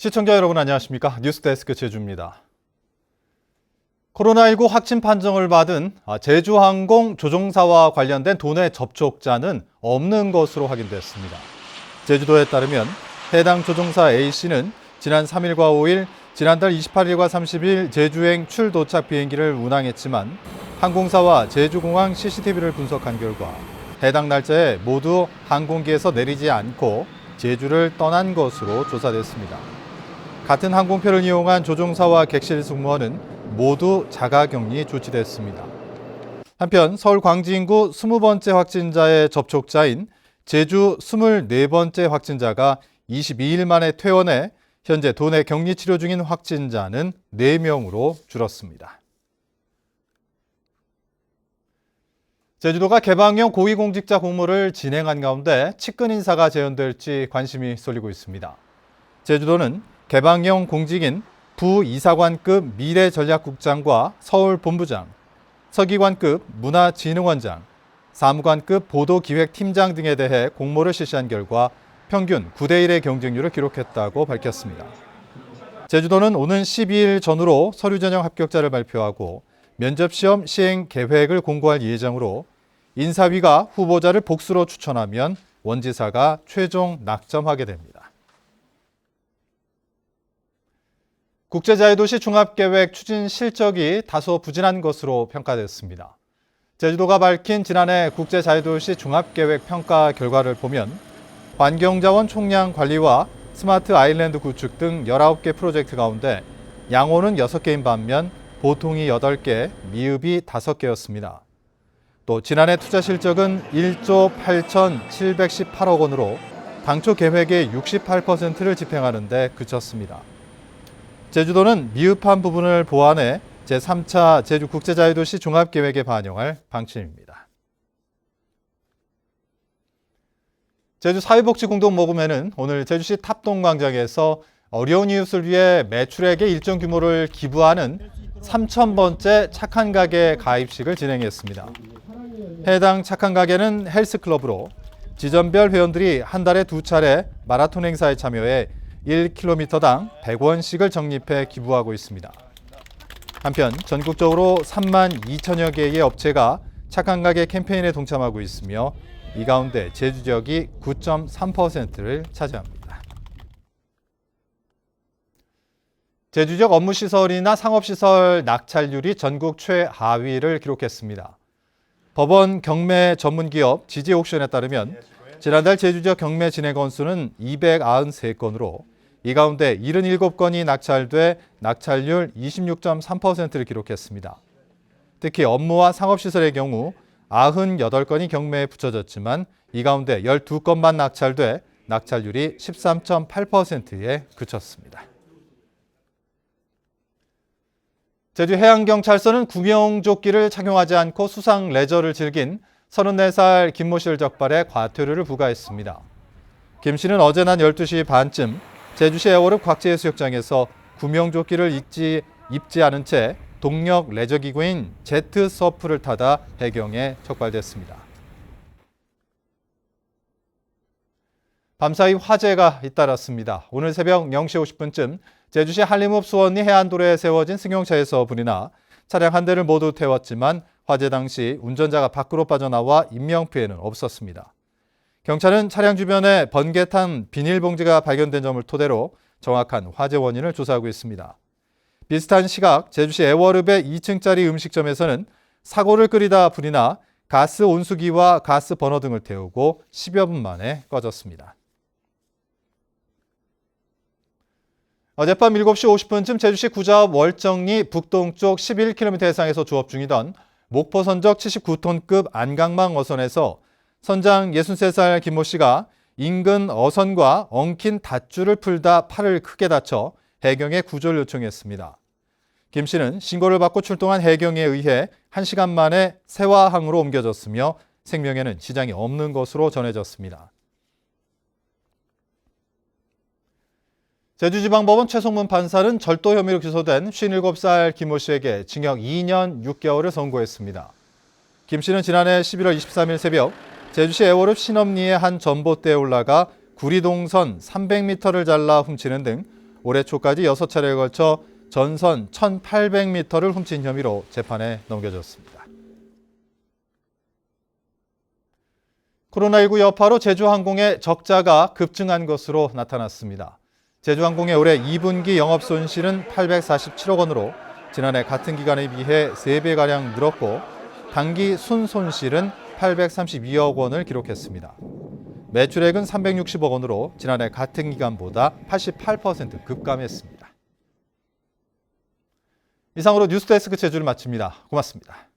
시청자 여러분 안녕하십니까? 뉴스데스크 제주입니다. 코로나19 확진 판정을 받은 제주항공 조종사와 관련된 도내 접촉자는 없는 것으로 확인됐습니다. 제주도에 따르면 해당 조종사 A씨는 지난 3일과 5일, 지난달 28일과 30일 제주행 출도착 비행기를 운항했지만 항공사와 제주공항 CCTV를 분석한 결과 해당 날짜에 모두 항공기에서 내리지 않고 제주를 떠난 것으로 조사됐습니다. 같은 항공편을 이용한 조종사와 객실 승무원은 모두 자가격리 조치됐습니다. 한편 서울 광주 인구 20번째 확진자의 접촉자인 제주 24번째 확진자가 22일 만에 퇴원해 현재 도내 격리 치료 중인 확진자는 4명으로 줄었습니다. 제주도가 개방형 고위공직자 공모를 진행한 가운데 측근 인사가 재현될지 관심이 쏠리고 있습니다. 제주도는 개방형 공직인 부이사관급 미래전략국장과 서울본부장, 서기관급 문화진흥원장, 사무관급 보도기획팀장 등에 대해 공모를 실시한 결과 평균 9대1의 경쟁률을 기록했다고 밝혔습니다. 제주도는 오는 12일 전후로 서류 전형 합격자를 발표하고 면접시험 시행 계획을 공고할 예정으로 인사위가 후보자를 복수로 추천하면 원지사가 최종 낙점하게 됩니다. 국제자유도시 종합계획 추진 실적이 다소 부진한 것으로 평가됐습니다. 제주도가 밝힌 지난해 국제자유도시 종합계획 평가 결과를 보면 환경자원 총량 관리와 스마트 아일랜드 구축 등 19개 프로젝트 가운데 양호는 6개인 반면 보통이 8개, 미흡이 5개였습니다. 또 지난해 투자 실적은 1조 8,718억 원으로 당초 계획의 68%를 집행하는 데 그쳤습니다. 제주도는 미흡한 부분을 보완해 제3차 제주국제자유도시 종합계획에 반영할 방침입니다. 제주사회복지공동모금회는 오늘 제주시 탑동광장에서 어려운 이웃을 위해 매출액의 일정 규모를 기부하는 3,000번째 착한 가게 가입식을 진행했습니다. 해당 착한 가게는 헬스클럽으로 지점별 회원들이 한 달에 2차례 마라톤 행사에 참여해 1km당 100원씩을 적립해 기부하고 있습니다. 한편 전국적으로 3만 2천여 개의 업체가 착한 가게 캠페인에 동참하고 있으며 이 가운데 제주 지역이 9.3%를 차지합니다. 제주 지역 업무시설이나 상업시설 낙찰률이 전국 최하위를 기록했습니다. 법원 경매 전문기업 지지옥션에 따르면 지난달 제주 지역 경매 진행 건수는 293건으로 이 가운데 77건이 낙찰돼 낙찰률 26.3%를 기록했습니다. 특히 업무와 상업시설의 경우 98건이 경매에 붙여졌지만 이 가운데 12건만 낙찰돼 낙찰률이 13.8%에 그쳤습니다. 제주해양경찰서는 구명조끼를 착용하지 않고 수상 레저를 즐긴 34살 김모 씨를 적발해 과태료를 부과했습니다. 김 씨는 어제 낮 12시 반쯤 제주시 애월읍 곽지해수욕장에서 구명조끼를 입지 않은 채 동력 레저기구인 제트서프를 타다 해경에 적발됐습니다. 밤사이 화재가 잇따랐습니다. 오늘 새벽 0시 50분쯤 제주시 한림읍 수원리 해안도로에 세워진 승용차에서 불이 나 차량 한 대를 모두 태웠지만 화재 당시 운전자가 밖으로 빠져나와 인명피해는 없었습니다. 경찰은 차량 주변에 번개탄 비닐봉지가 발견된 점을 토대로 정확한 화재 원인을 조사하고 있습니다. 비슷한 시각 제주시 애월읍의 2층짜리 음식점에서는 사고를 끓이다 불이 나 가스 온수기와 가스 버너 등을 태우고 10여 분 만에 꺼졌습니다. 어젯밤 7시 50분쯤 제주시 구자읍 월정리 북동쪽 11km 해상에서 조업 중이던 목포 선적 79톤급 안강망 어선에서 선장 63살 김모 씨가 인근 어선과 엉킨 닷줄을 풀다 팔을 크게 다쳐 해경에 구조를 요청했습니다. 김 씨는 신고를 받고 출동한 해경에 의해 1시간 만에 세화항으로 옮겨졌으며 생명에는 지장이 없는 것으로 전해졌습니다. 제주지방법원 최송문 판사는 절도 혐의로 기소된 57살 김모 씨에게 징역 2년 6개월을 선고했습니다. 김 씨는 지난해 11월 23일 새벽 제주시 애월읍 신엄리의 한 전봇대에 올라가 구리동선 300m를 잘라 훔치는 등 올해 초까지 6차례에 걸쳐 전선 1,800m를 훔친 혐의로 재판에 넘겨졌습니다. 코로나19 여파로 제주항공의 적자가 급증한 것으로 나타났습니다. 제주항공의 올해 2분기 영업손실은 847억 원으로 지난해 같은 기간에 비해 3배가량 늘었고 당기 순손실은 832억 원을 기록했습니다. 매출액은 360억 원으로 지난해 같은 기간보다 88% 급감했습니다. 이상으로 뉴스데스크 제주를 마칩니다. 고맙습니다.